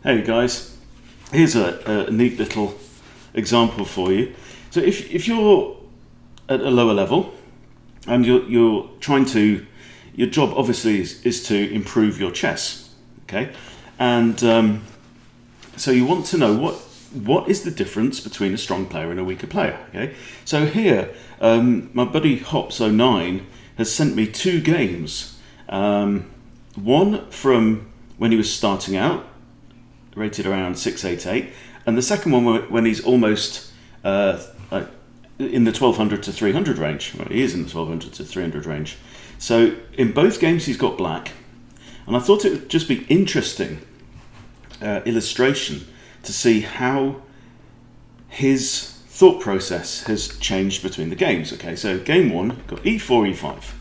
Hey guys, here's a neat little example for you. So if you're at a lower level and you're trying to, your job obviously is to improve your chess, okay? And so you want to know what is the difference between a strong player and a weaker player, okay? So here, my buddy Hops09 has sent me 2 games. One from when he was starting out, rated around 688, and the second one when he's almost in the 1200 to 300 range. Well, he is in the 1200 to 300 range. So in both games he's got black, and I thought it would just be interesting illustration to see how his thought process has changed between the games. Okay, so game 1 got e4, e5,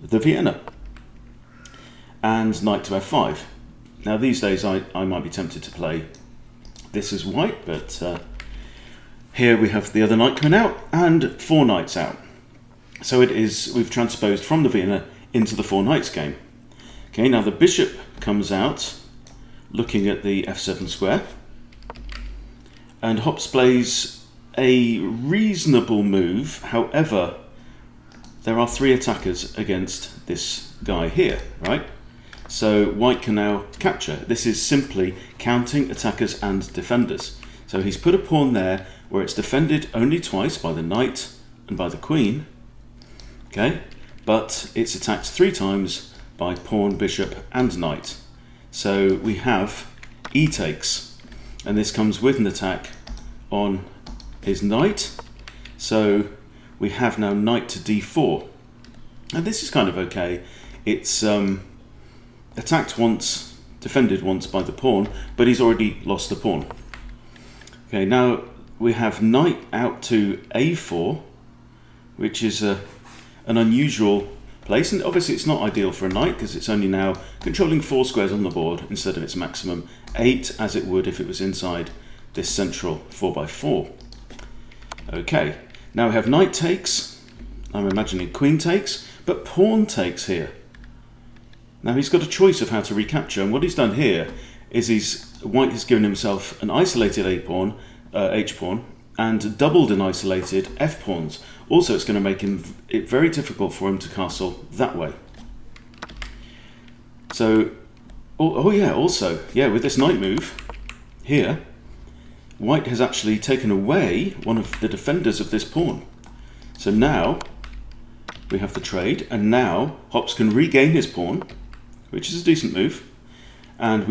the Vienna, and knight to f5. Now these days I might be tempted to play this as white, but here we have the other knight coming out and 4 knights out. So we've transposed from the Vienna into the 4 knights game. Okay, now the bishop comes out looking at the f7 square, and Hops plays a reasonable move. However, there are 3 attackers against this guy here, right? So white can now capture. This is simply counting attackers and defenders. So he's put a pawn there where it's defended only twice by the knight and by the queen, okay? But it's attacked 3 times by pawn, bishop and knight. So we have e takes, and this comes with an attack on his knight. So we have now knight to d4, and this is kind of okay. It's attacked once, defended once by the pawn, but he's already lost the pawn. Okay, now we have knight out to a4, which is an unusual place, and obviously it's not ideal for a knight because it's only now controlling 4 squares on the board instead of its maximum 8, as it would if it was inside this central 4x4. Okay, now we have knight takes, I'm imagining queen takes, but pawn takes here. Now he's got a choice of how to recapture, and what he's done here is white has given himself an isolated h-pawn, and doubled an isolated f-pawns. Also, it's going to make it very difficult for him to castle that way. So, with this knight move here, white has actually taken away one of the defenders of this pawn. So now we have the trade, and now Hops can regain his pawn, which is a decent move, and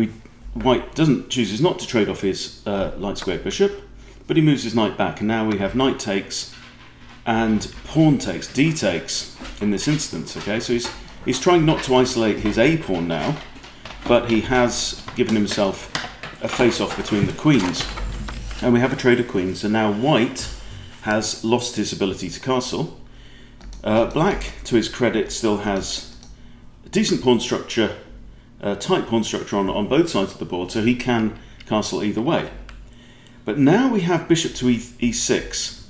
white chooses not to trade off his light squared bishop, but he moves his knight back, and now we have knight takes and pawn takes, d takes in this instance. Okay, so he's trying not to isolate his a pawn now, but he has given himself a face-off between the queens, and we have a trade of queens. So now white has lost his ability to castle. Black, to his credit, still has a decent pawn structure, tight pawn structure on both sides of the board, so he can castle either way. But now we have bishop to e6,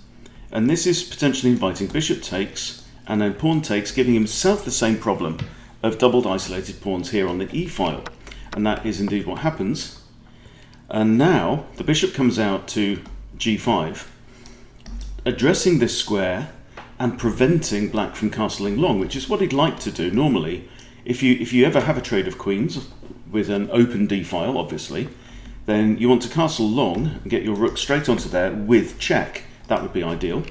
and this is potentially inviting bishop takes and then pawn takes, giving himself the same problem of doubled isolated pawns here on the e file, and that is indeed what happens. And now the bishop comes out to g5, addressing this square and preventing black from castling long, which is what he'd like to do normally. If you ever have a trade of queens with an open d file, obviously, then you want to castle long and get your rook straight onto there with check. That would be ideal.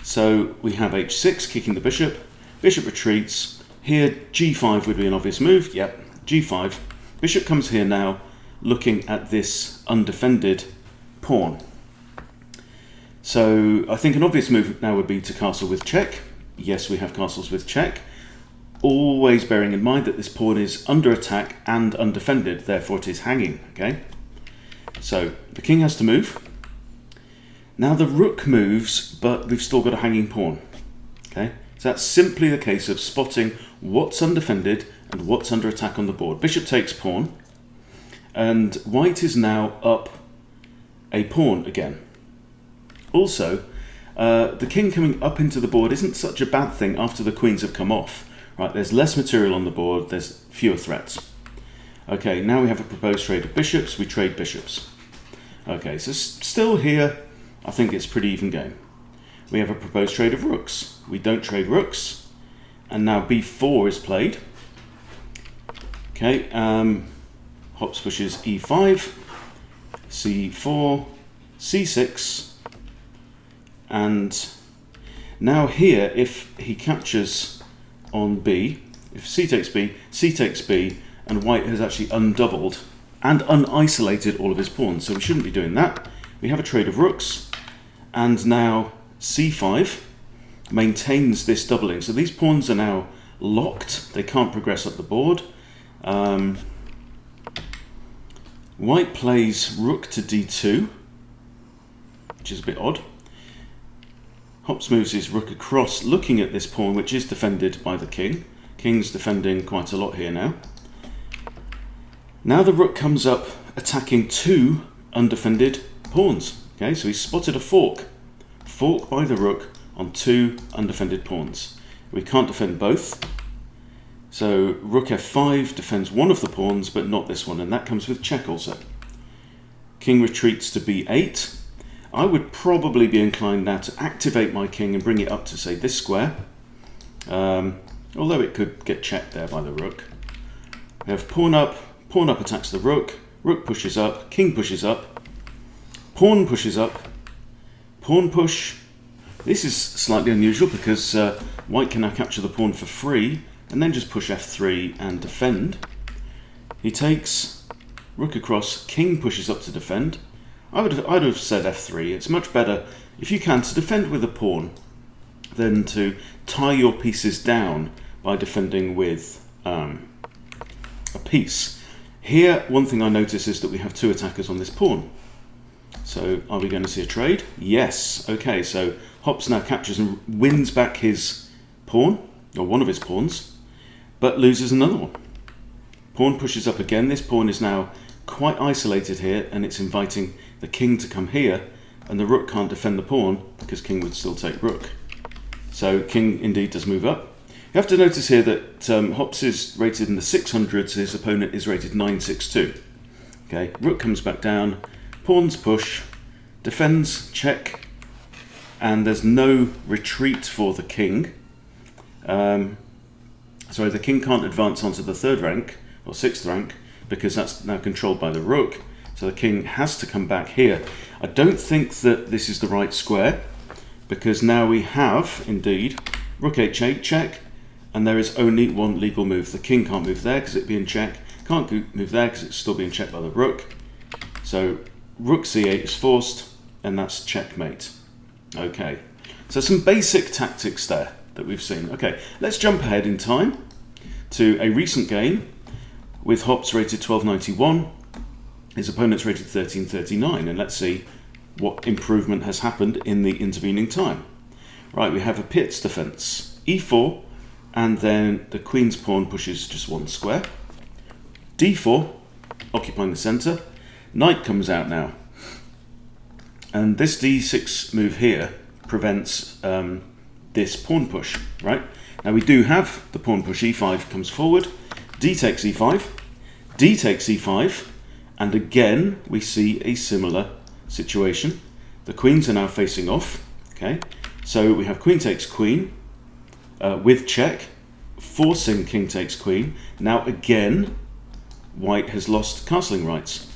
So we have h6 kicking the bishop, bishop retreats. Here g5 would be an obvious move. Yep, g5. Bishop comes here now, looking at this undefended pawn. So I think an obvious move now would be to castle with check. Yes, we have castles with check. Always bearing in mind that this pawn is under attack and undefended, therefore it is hanging, okay? So the king has to move. Now the rook moves, but we've still got a hanging pawn, okay? So that's simply the case of spotting what's undefended and what's under attack on the board. Bishop takes pawn, and white is now up a pawn again. Also, the king coming up into the board isn't such a bad thing after the queens have come off. Right, there's less material on the board, there's fewer threats. Okay, now we have a proposed trade of bishops. We trade bishops. Okay, so still here, I think it's a pretty even game. We have a proposed trade of rooks. We don't trade rooks. And now b4 is played. Okay, Hops pushes e5, c4, c6, and now here, if he captures on b, if c takes b, and white has actually undoubled and unisolated all of his pawns, so we shouldn't be doing that. We have a trade of rooks, and now c5 maintains this doubling. So these pawns are now locked, they can't progress up the board. White plays rook to d2, which is a bit odd. Hops moves his rook across, looking at this pawn, which is defended by the king. King's defending quite a lot here now. Now the rook comes up, attacking two undefended pawns. Okay, so he's spotted a fork. Fork by the rook on two undefended pawns. We can't defend both. So rook f5 defends one of the pawns, but not this one, and that comes with check also. King retreats to b8. I would probably be inclined now to activate my king and bring it up to, say, this square. Although it could get checked there by the rook. We have pawn up attacks the rook, rook pushes up, king pushes up, pawn pushes up, pawn push. This is slightly unusual because white can now capture the pawn for free, and then just push f3 and defend. He takes rook across, king pushes up to defend. I'd have said f3. It's much better, if you can, to defend with a pawn than to tie your pieces down by defending with a piece. Here, one thing I notice is that we have two attackers on this pawn. So are we going to see a trade? Yes. Okay, so Hops now captures and wins back his pawn, or one of his pawns, but loses another one. Pawn pushes up again. This pawn is now quite isolated here, and it's inviting the king to come here, and the rook can't defend the pawn because king would still take rook. So king indeed does move up. You have to notice here that Hops is rated in the 600s, his opponent is rated 962. Okay, rook comes back down, pawns push, defends, check, and there's no retreat for the king. Sorry, the king can't advance onto the third rank, or sixth rank, because that's now controlled by the rook. So the king has to come back here. I don't think that this is the right square, because now we have, indeed, rook h8, check, and there is only one legal move. The king can't move there because it'd be in check, can't move there because it's still being checked by the rook. So rook c8 is forced, and that's checkmate. Okay, so some basic tactics there that we've seen. Okay, let's jump ahead in time to a recent game with Hops rated 1291, his opponent's rated 1339, and let's see what improvement has happened in the intervening time. Right, we have a Pitt's defense, e4, and then the queen's pawn pushes just one square. d4, occupying the center. Knight comes out now, and this d6 move here prevents this pawn push, right? Now we do have the pawn push, e5 comes forward, d takes e5, d takes e5, and again we see a similar situation. The queens are now facing off, okay? So we have queen takes queen with check, forcing king takes queen. Now again, white has lost castling rights.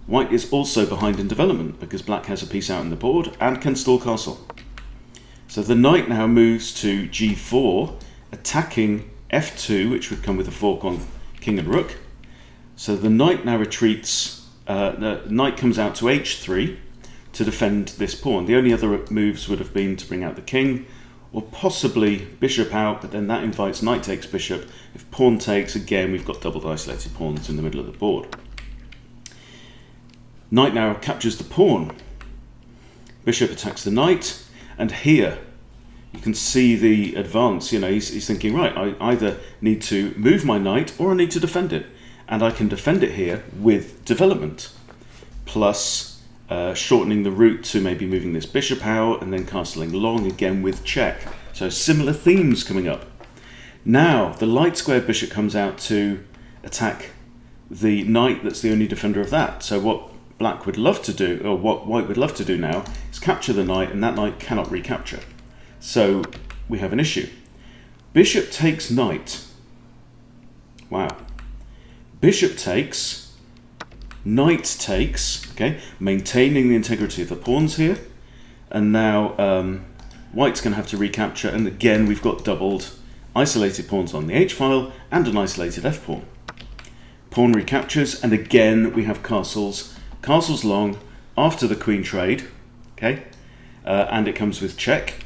White is also behind in development because black has a piece out in the board and can still castle. So the knight now moves to g4, attacking f2, which would come with a fork on king and rook. So the knight now retreats, the knight comes out to h3 to defend this pawn. The only other moves would have been to bring out the king, or possibly bishop out, but then that invites knight takes bishop. If pawn takes, again, we've got doubled isolated pawns in the middle of the board. Knight now captures the pawn. Bishop attacks the knight, and here you can see the advance. You know, he's thinking, right, I either need to move my knight or I need to defend it. And I can defend it here with development, plus shortening the route to maybe moving this bishop out and then castling long again with check. So similar themes coming up. Now the light square bishop comes out to attack the knight that's the only defender of that. So what black would love to do, or what white would love to do now, is capture the knight, and that knight cannot recapture. So we have an issue. Bishop takes knight. Wow. Bishop takes, knight takes, okay, maintaining the integrity of the pawns here. And now white's going to have to recapture, and again we've got doubled isolated pawns on the h-file and an isolated f-pawn. Pawn recaptures, and again we have castles. Castles long after the queen trade, okay, and it comes with check.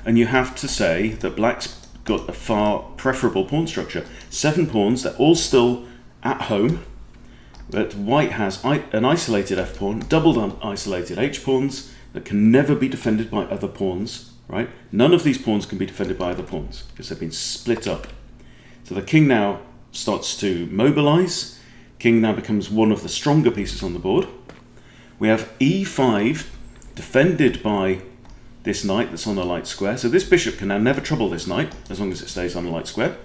And you have to say that black's got a far preferable pawn structure. 7 pawns, they're all still at home, but white has an isolated f-pawn, doubled isolated h-pawns that can never be defended by other pawns, right? None of these pawns can be defended by other pawns because they've been split up. So the king now starts to mobilize. King now becomes one of the stronger pieces on the board. We have e5 defended by this knight that's on a light square. So this bishop can now never trouble this knight as long as it stays on a light square.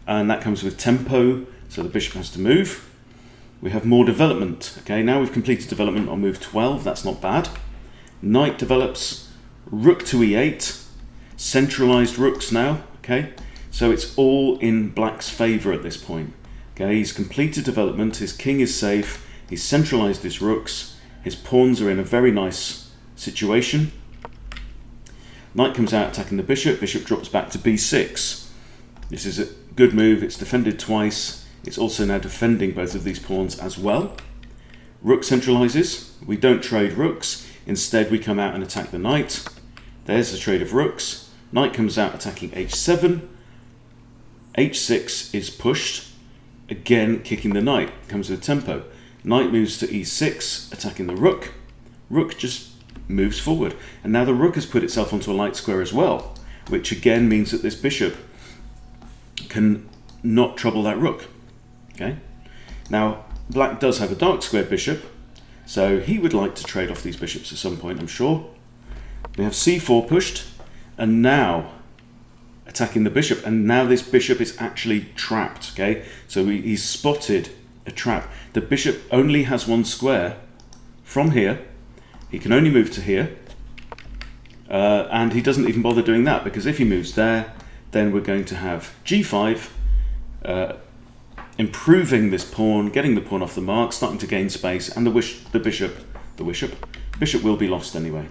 And that comes with tempo, so the bishop has to move. We have more development. Okay, now we've completed development on move 12. That's not bad. Knight develops, rook to e8, centralized rooks now. Okay, so it's all in black's favor at this point. Okay, he's completed development. His king is safe. He's centralized his rooks. His pawns are in a very nice situation. Knight comes out attacking the bishop. Bishop drops back to b6. This is a good move. It's defended twice. It's also now defending both of these pawns as well. Rook centralizes. We don't trade rooks. Instead, we come out and attack the knight. There's the trade of rooks. Knight comes out attacking h7. h6 is pushed. Again, kicking the knight. Comes with tempo. Knight moves to e6, attacking the rook. Rook just moves forward, and now the rook has put itself onto a light square as well, which again means that this bishop can not trouble that rook. Okay, now black does have a dark squared bishop, so he would like to trade off these bishops at some point, I'm sure. We have c4 pushed, and now attacking the bishop, and now this bishop is actually trapped. Okay, so he's spotted a trap. The bishop only has one square from here. He can only move to here, and he doesn't even bother doing that, because if he moves there, then we're going to have g5, improving this pawn, getting the pawn off the mark, starting to gain space, and the bishop will be lost anyway.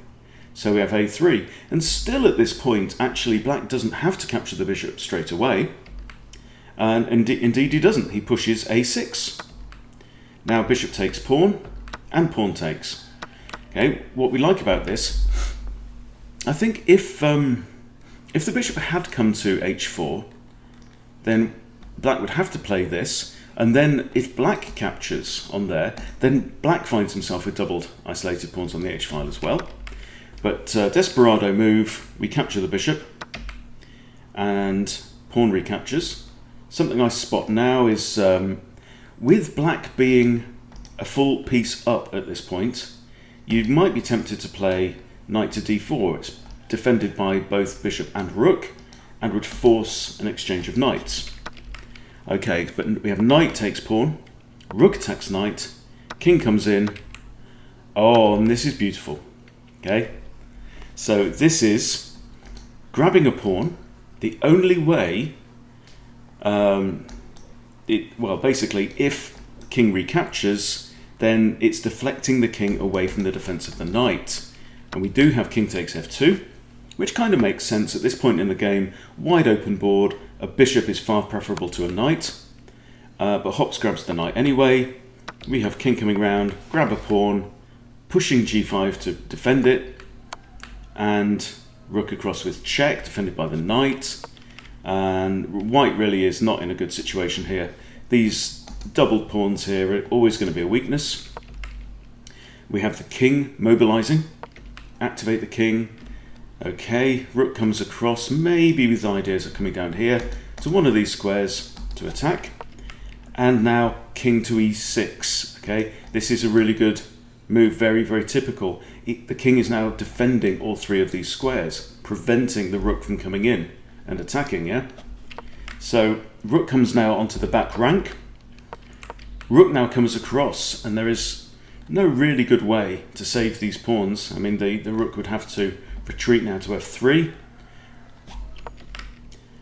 So we have a3, and still at this point, actually, black doesn't have to capture the bishop straight away, and indeed he doesn't. He pushes a6. Now bishop takes pawn, and pawn takes. Okay, what we like about this, I think if the bishop had come to h4, then black would have to play this, and then if black captures on there, then black finds himself with doubled isolated pawns on the h-file as well. But desperado move, we capture the bishop, and pawn recaptures. Something I spot now is, with black being a full piece up at this point, you might be tempted to play knight to d4. It's defended by both bishop and rook, and would force an exchange of knights. Okay, but we have knight takes pawn, rook attacks knight, king comes in. Oh, and this is beautiful. Okay, so this is grabbing a pawn. The only way, basically, if king recaptures, then it's deflecting the king away from the defense of the knight. And we do have king takes f2, which kind of makes sense at this point in the game. Wide open board, a bishop is far preferable to a knight, but Hops grabs the knight anyway. We have king coming round, grab a pawn, pushing g5 to defend it, and rook across with check, defended by the knight. And white really is not in a good situation here. These doubled pawns here are always going to be a weakness. We have the king mobilizing. Activate the king. Okay, rook comes across, maybe with ideas of coming down here to one of these squares to attack. And now king to e6. Okay, this is a really good move, very, very typical. The king is now defending all 3 of these squares, preventing the rook from coming in and attacking, yeah? So rook comes now onto the back rank. Rook now comes across, and there is no really good way to save these pawns. I mean, the rook would have to retreat now to f3.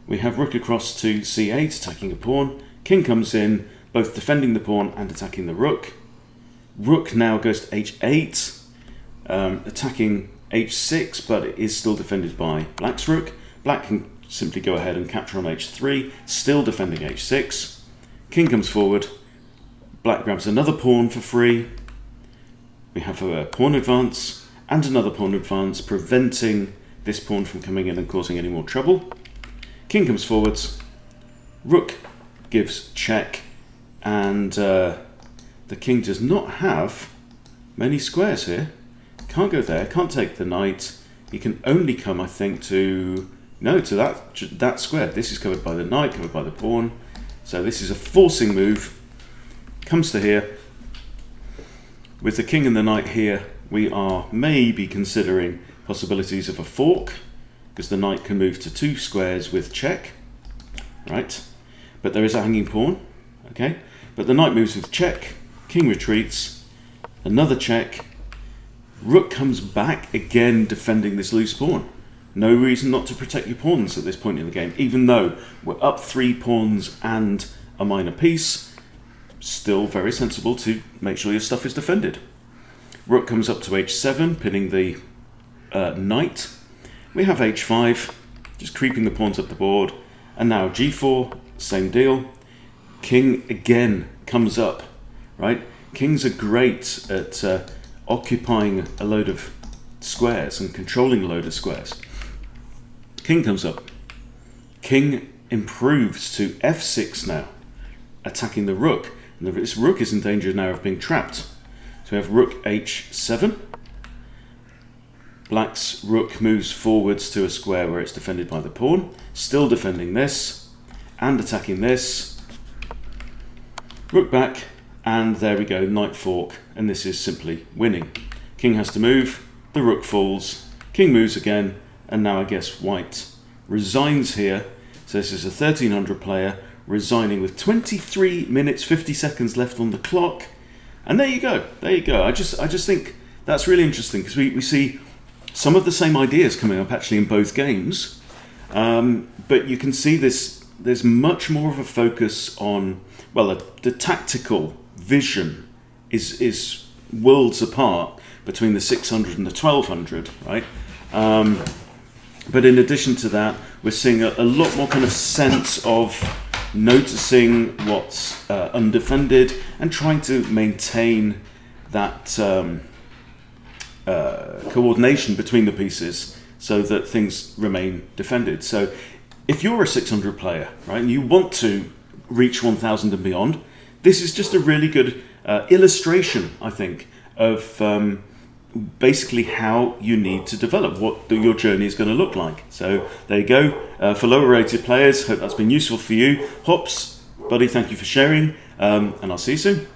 We have rook across to c8, attacking a pawn. King comes in, both defending the pawn and attacking the rook. Rook now goes to h8, attacking h6, but it is still defended by black's rook. Black can simply go ahead and capture on h3, still defending h6. King comes forward. Black grabs another pawn for free. We have a pawn advance and another pawn advance, preventing this pawn from coming in and causing any more trouble. King comes forwards. Rook gives check, and the king does not have many squares here. Can't go there, can't take the knight. He can only come, I think, to that square. This is covered by the knight, covered by the pawn. So this is a forcing move. Comes to here. With the king and the knight here, we are maybe considering possibilities of a fork, because the knight can move to 2 squares with check, right? But there is a hanging pawn, okay? But the knight moves with check, king retreats, another check, rook comes back, again defending this loose pawn. No reason not to protect your pawns at this point in the game, even though we're up 3 pawns and a minor piece. Still very sensible to make sure your stuff is defended. Rook comes up to h7, pinning the knight. We have h5, just creeping the pawns up the board. And now g4, same deal. King again comes up, right? Kings are great at occupying a load of squares and controlling a load of squares. King comes up. King improves to f6 now, attacking the rook. And this rook is in danger now of being trapped. So we have rook h7. Black's rook moves forwards to a square where it's defended by the pawn. Still defending this and attacking this. Rook back, and there we go, knight fork, and this is simply winning. King has to move, the rook falls, king moves again, and now I guess white resigns here. So this is a 1300 player resigning with 23 minutes 50 seconds left on the clock. And there you go, I just think that's really interesting, because we see some of the same ideas coming up actually in both games, but you can see there's much more of a focus on, well, the tactical vision is worlds apart between the 600 and the 1200, right? But in addition to that, we're seeing a lot more kind of sense of noticing what's undefended and trying to maintain that coordination between the pieces so that things remain defended. So if you're a 600 player, right, and you want to reach 1000 and beyond, this is just a really good illustration, I think, of basically how you need to develop, what your journey is going to look like. So there you go. For lower rated players, hope that's been useful for you. Hops, buddy, thank you for sharing, and I'll see you soon.